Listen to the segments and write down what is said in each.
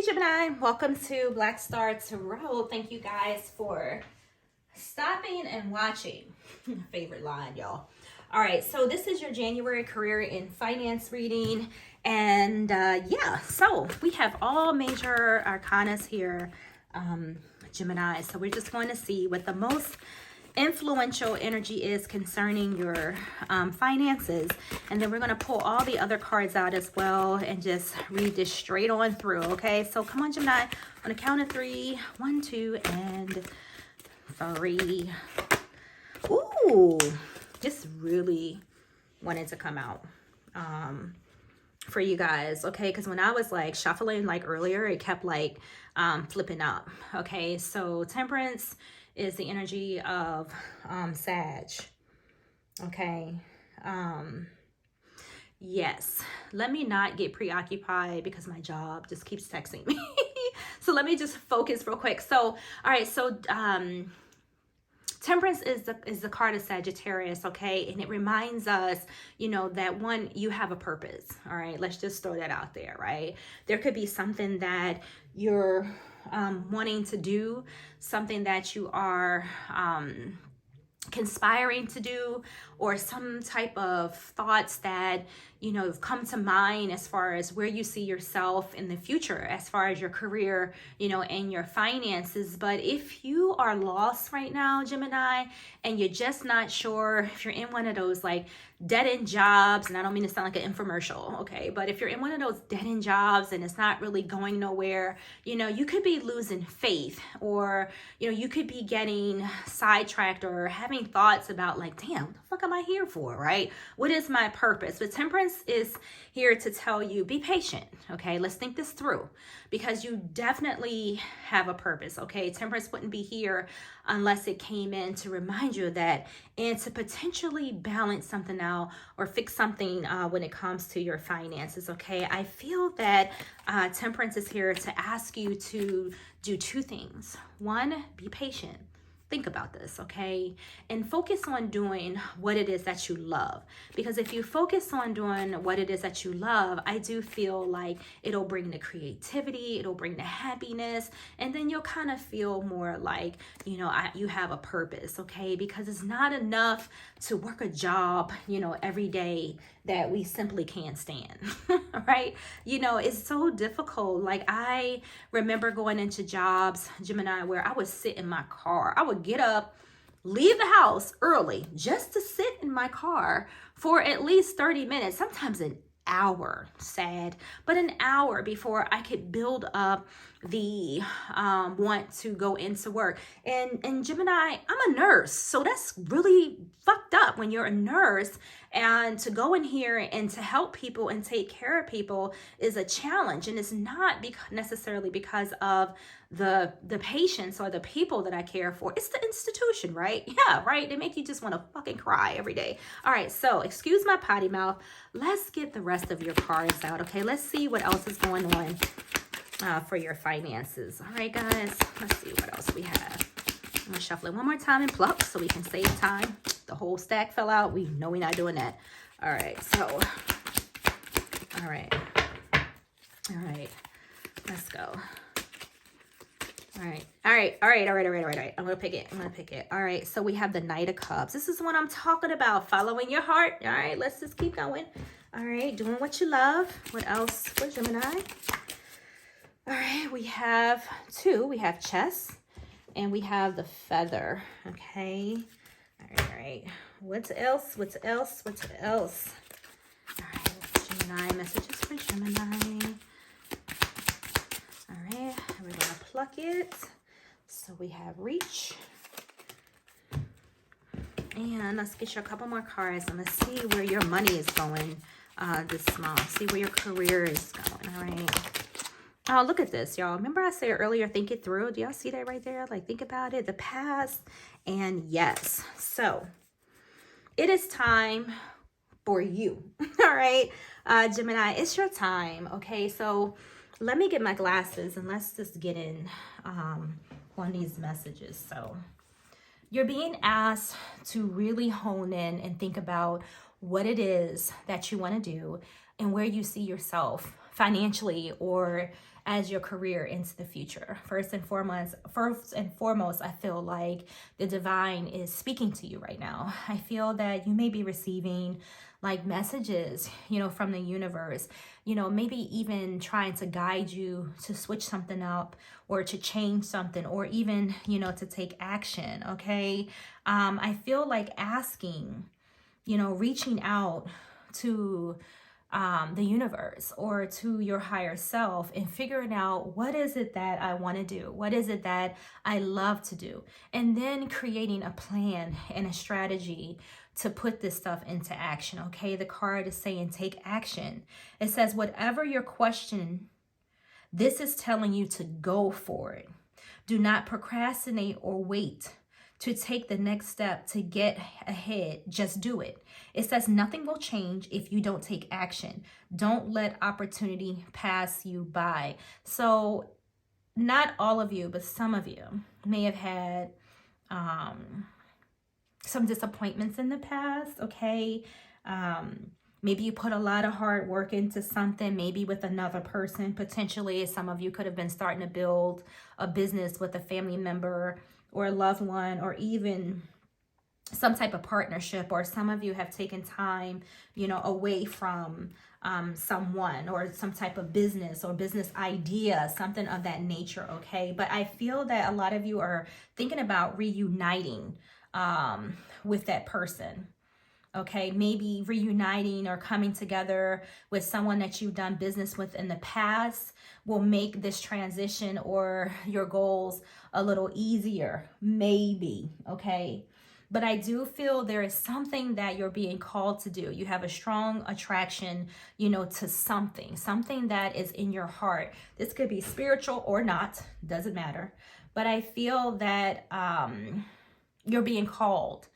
Gemini, welcome to Black Star Tarot. Thank you guys for stopping and watching. Favorite line, y'all. All right, so this is your January career in finance reading. And yeah, so we have all major arcanas here, Gemini. So we're just going to see what the most influential energy is concerning your finances, and then we're going to pull all the other cards out as well and just read this straight on through. Okay, so come on, Gemini, on a count of 3, 1, 2, and 3. Ooh, this really wanted to come out for you guys, okay? Because when I was like shuffling like earlier, it kept like flipping up. Okay, so Temperance is the energy of Sag. Okay. Yes. Let me not get preoccupied because my job just keeps texting me. So let me just focus real quick. So, all right. So, Temperance is the card of Sagittarius, okay? And it reminds us, you know, that one, you have a purpose, all right? Let's just throw that out there, right? There could be something that you're wanting to do, something that you are conspiring to do, or some type of thoughts that, you know, have come to mind as far as where you see yourself in the future, as far as your career, you know, and your finances. But if you are lost right now, Gemini, and you're just not sure, if you're in one of those like dead-end jobs, and I don't mean to sound like an infomercial, okay, but if you're in one of those dead-end jobs and it's not really going nowhere, you know, you could be losing faith, or, you know, you could be getting sidetracked or having thoughts about like, damn, what the fuck am I here for, right? What is my purpose? But Temperance is here to tell you, be patient, okay? Let's think this through, because you definitely have a purpose, okay? Temperance wouldn't be here unless it came in to remind you of that, and to potentially balance something out or fix something when it comes to your finances, okay? I feel that Temperance is here to ask you to do 2 things. 1, be patient. Think about this, okay? And focus on doing what it is that you love. Because if you focus on doing what it is that you love, I do feel like it'll bring the creativity, it'll bring the happiness, and then you'll kind of feel more like, you know, you have a purpose, okay? Because it's not enough to work a job, you know, every day that we simply can't stand, right? You know, it's so difficult. Like, I remember going into jobs, Gemini, where I would sit in my car. I would get up, leave the house early just to sit in my car for at least 30 minutes, sometimes an hour, sad, but an hour before I could build up the want to go into work. And Gemini, I'm a nurse, so that's really fucked up when you're a nurse, and to go in here and to help people and take care of people is a challenge. And it's not necessarily because of the patients or the people that I care for. It's the institution, right? Yeah, right. They make you just want to fucking cry every day. All right, so excuse my potty mouth. Let's get the rest of your cards out, okay? Let's see what else is going on for your finances. All right, guys, let's see what else we have. I'm gonna shuffle it one more time and pluck so we can save time. The whole stack fell out. We know we're not doing that. All right, so, all right, let's go. All right. I'm gonna pick it. All right, so we have the Knight of Cups. This is what I'm talking about, following your heart. All right, let's just keep going. All right, doing what you love. What else for Gemini? All right, we have 2. We have Chess, and we have the Feather, okay? All right. What else? All right, Gemini, messages for Gemini. All right, we're going to pluck it. So we have Reach. And let's get you a couple more cards, and let's see where your money is going this month. See where your career is going, all right? Oh, look at this, y'all. Remember I said earlier, think it through? Do y'all see that right there? Like, think about it, the past, and yes. So it is time for you, all right? Gemini, it's your time, okay? So let me get my glasses and let's just get in on these messages. So you're being asked to really hone in and think about what it is that you want to do and where you see yourself financially or as your career into the future. First and foremost, I feel like the divine is speaking to you right now. I feel that you may be receiving like messages, from the universe, maybe even trying to guide you to switch something up or to change something or even, to take action. Okay. I feel like asking, reaching out to the universe or to your higher self and figuring out what is it that I want to do? What is it that I love to do? And then creating a plan and a strategy to put this stuff into action. Okay. The card is saying take action. It says, whatever your question, this is telling you to go for it. Do not procrastinate or wait to take the next step to get ahead. Just do it. It says nothing will change if you don't take action. Don't let opportunity pass you by. So not all of you, but some of you may have had some disappointments in the past. Okay. Maybe you put a lot of hard work into something, maybe with another person. Potentially, some of you could have been starting to build a business with a family member or a loved one, or even some type of partnership, or some of you have taken time, away from someone or some type of business or business idea, something of that nature, okay? But I feel that a lot of you are thinking about reuniting with that person. Okay, maybe reuniting or coming together with someone that you've done business with in the past will make this transition or your goals a little easier, maybe, okay? But I do feel there is something that you're being called to do. You have a strong attraction, to something that is in your heart. This could be spiritual or not, doesn't matter. But I feel that you're being called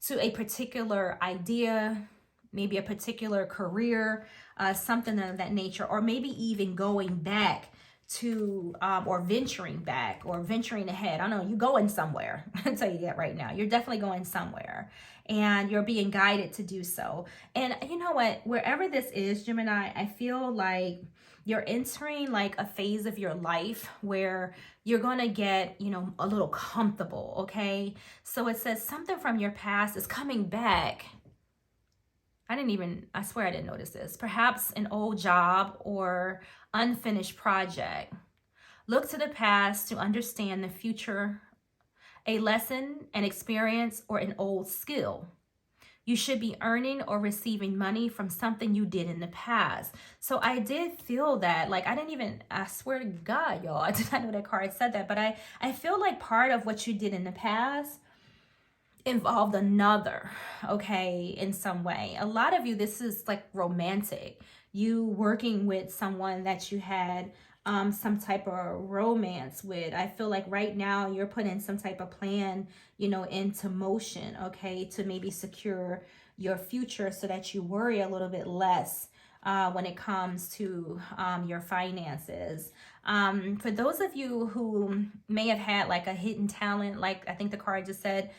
to a particular idea, maybe a particular career, something of that nature, or maybe even going back to, or venturing back or venturing ahead. I don't know, you're going somewhere. I'll tell you that right now. You're definitely going somewhere and you're being guided to do so. And you know what, wherever this is, Gemini, I feel like you're entering like a phase of your life where you're going to get, a little comfortable. Okay. So it says something from your past is coming back. I swear I didn't notice this. Perhaps an old job or unfinished project. Look to the past to understand the future, a lesson, an experience, or an old skill. You should be earning or receiving money from something you did in the past. So I did feel that, like, I swear to God, y'all, I did not know that card said that, but I feel like part of what you did in the past involved another, okay, in some way. A lot of you, this is like romantic. You working with someone that you had some type of romance with. I feel like right now you're putting some type of plan, into motion, okay, to maybe secure your future so that you worry a little bit less when it comes to your finances. For those of you who may have had like a hidden talent, like I think the card just said,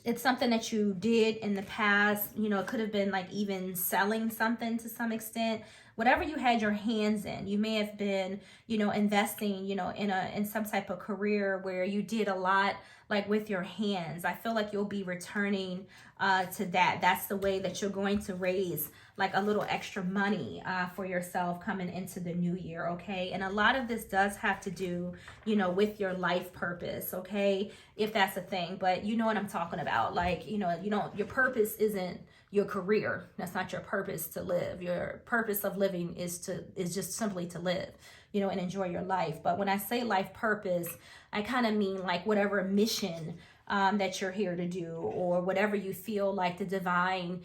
it's something that you did in the past, it could have been like even selling something to some extent. Whatever you had your hands in, you may have been, investing, in some type of career where you did a lot like with your hands. I feel like you'll be returning to that. That's the way that you're going to raise like a little extra money for yourself coming into the new year, okay? And a lot of this does have to do, with your life purpose, okay? If that's a thing, but you know what I'm talking about. Like, your purpose isn't your career. That's not your purpose to live. Your purpose of living is just simply to live, and enjoy your life. But when I say life purpose, I kind of mean like whatever mission that you're here to do, or whatever you feel like the divine,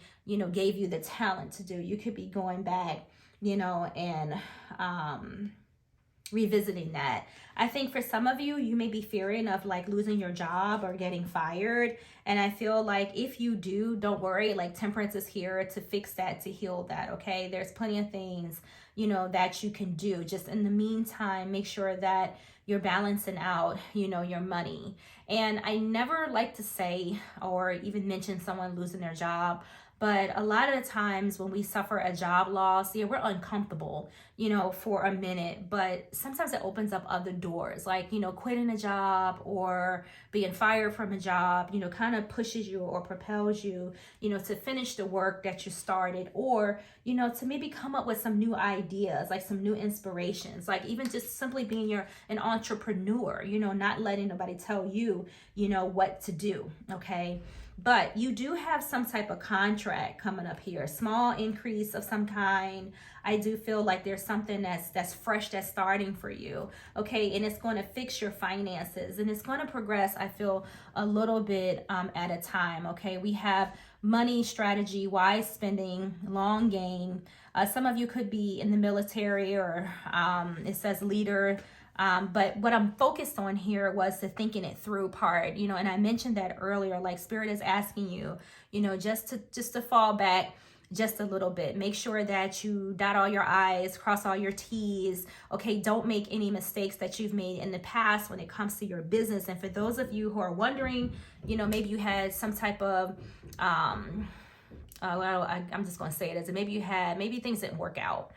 gave you the talent to do. You could be going back, and revisiting that. I think for some of you, you may be fearing of like losing your job or getting fired. And I feel like if you do, don't worry, like Temperance is here to fix that, to heal that, okay? There's plenty of things, that you can do. Just in the meantime, make sure that you're balancing out, your money. And I never like to say or even mention someone losing their job, but a lot of the times when we suffer a job loss, yeah, we're uncomfortable, for a minute, but sometimes it opens up other doors, like, quitting a job or being fired from a job, kind of pushes you or propels you, to finish the work that you started, or, to maybe come up with some new ideas, like some new inspirations, like even just simply being an entrepreneur, not letting nobody tell you, what to do, okay? But you do have some type of contract coming up here, small increase of some kind. I do feel like there's something that's fresh, that's starting for you, okay? And it's going to fix your finances, and it's going to progress, I feel, a little bit at a time, okay? We have money strategy, wise spending, long game. Some of you could be in the military, or it says leader. But what I'm focused on here was the thinking it through part, and I mentioned that earlier, like Spirit is asking you, just to fall back just a little bit. Make sure that you dot all your I's, cross all your T's, okay? Don't make any mistakes that you've made in the past when it comes to your business. And for those of you who are wondering, maybe you had some type of, I'm just going to say it as maybe things didn't work out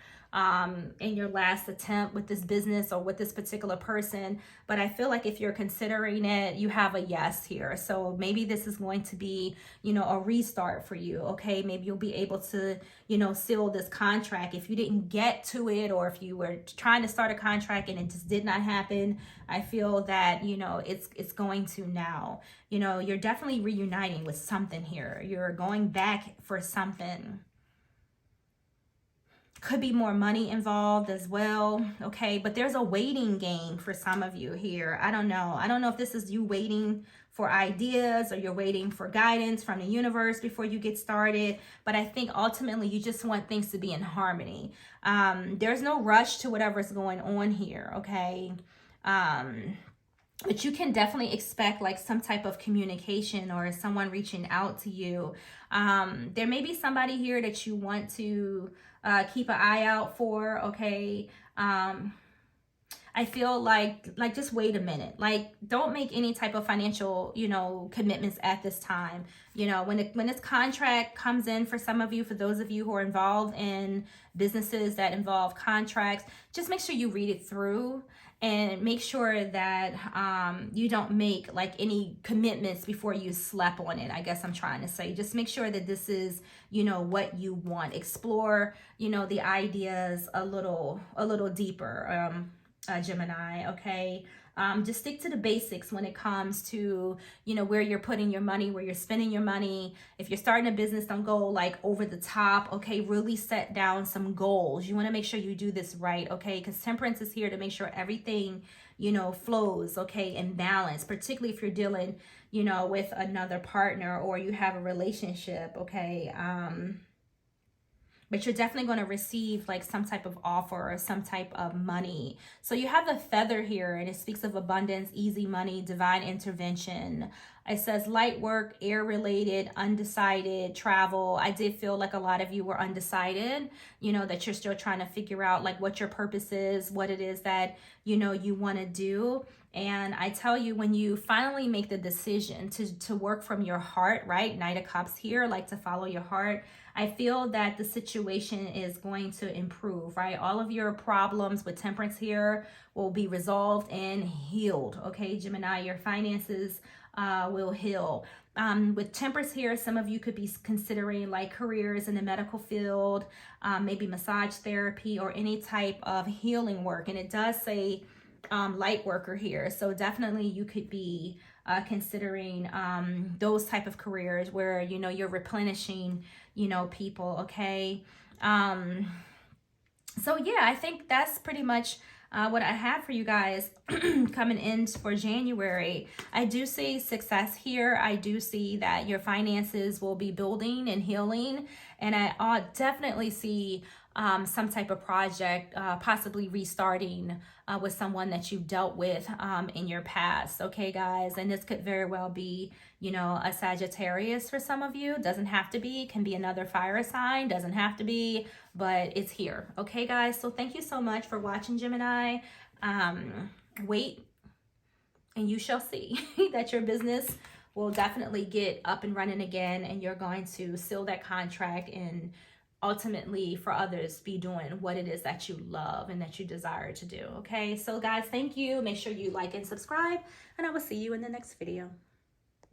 in your last attempt with this business or with this particular person. But I feel like if you're considering it, you have a yes here. So maybe this is going to be, a restart for you. Okay. Maybe you'll be able to, seal this contract. If you didn't get to it, or if you were trying to start a contract and it just did not happen, I feel that, it's going to now, you're definitely reuniting with something here. You're going back for something. Could be more money involved as well, okay? But there's a waiting game for some of you here. I don't know if this is you waiting for ideas, or you're waiting for guidance from the universe before you get started. But I think ultimately you just want things to be in harmony. There's no rush to whatever's going on here, okay? But you can definitely expect like some type of communication or someone reaching out to you. There may be somebody here that you want to keep an eye out for, okay? I feel like just wait a minute. Like, don't make any type of financial, commitments at this time. When this contract comes in for some of you, for those of you who are involved in businesses that involve contracts, just make sure you read it through and make sure that you don't make like any commitments before you slap on it. I guess I'm trying to say, just make sure that this is, what you want. Explore, the ideas a little deeper. Gemini, okay? Just stick to the basics when it comes to, where you're putting your money, where you're spending your money. If you're starting a business, don't go like over the top, okay? Really set down some goals. You want to make sure you do this right, okay? Because Temperance is here to make sure everything, flows, okay, and balance, particularly if you're dealing, with another partner or you have a relationship, okay? But you're definitely going to receive like some type of offer or some type of money. So you have the feather here, and it speaks of abundance, easy money, divine intervention. It says light work, air related, undecided, travel. I did feel like a lot of you were undecided, that you're still trying to figure out like what your purpose is, what it is that, you want to do. And I tell you, when you finally make the decision to work from your heart, right? Knight of Cups here, like to follow your heart. I feel that the situation is going to improve, right? All of your problems with Temperance here will be resolved and healed, okay, Gemini? Your finances will heal. With Temperance here, some of you could be considering like careers in the medical field, maybe massage therapy or any type of healing work. And it does say light worker here. So definitely you could be considering those type of careers where, you're replenishing, people, okay? So yeah, I think that's pretty much what I have for you guys coming in for January. I do see success here. I do see that your finances will be building and healing. And I definitely see some type of project possibly restarting with someone that you've dealt with in your past. Okay, guys? And this could very well be, a Sagittarius for some of you. Doesn't have to be. Can be another fire sign. Doesn't have to be. But it's here. Okay, guys? So thank you so much for watching, Gemini. wait and you shall see that your business will definitely get up and running again, and you're going to seal that contract and ultimately for others be doing what it is that you love and that you desire to do. Okay, so guys, thank you. Make sure you like and subscribe, and I will see you in the next video.